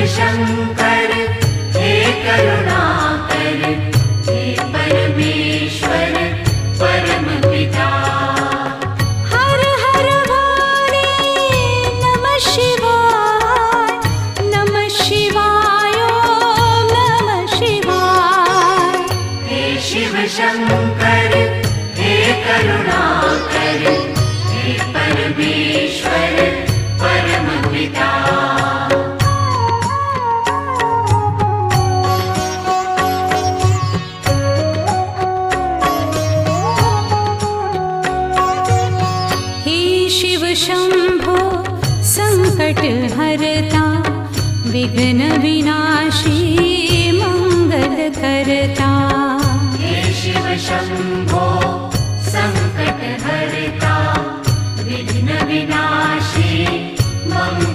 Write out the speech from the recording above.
शंकर हे करुणाकर, हे परमेश्वर परम पिता। हर हर वाणी नमः शिवाय, नमः शिवाय, ओम नमः शिवाय। हे शिव शंकर हे करुणाकर, हे परमेश्वर परम पिता। शंभो संकट हरता, विघ्न विनाशी मंगल करता। हे शिव शंभो संकट हरता, विघ्न विनाशी मंगल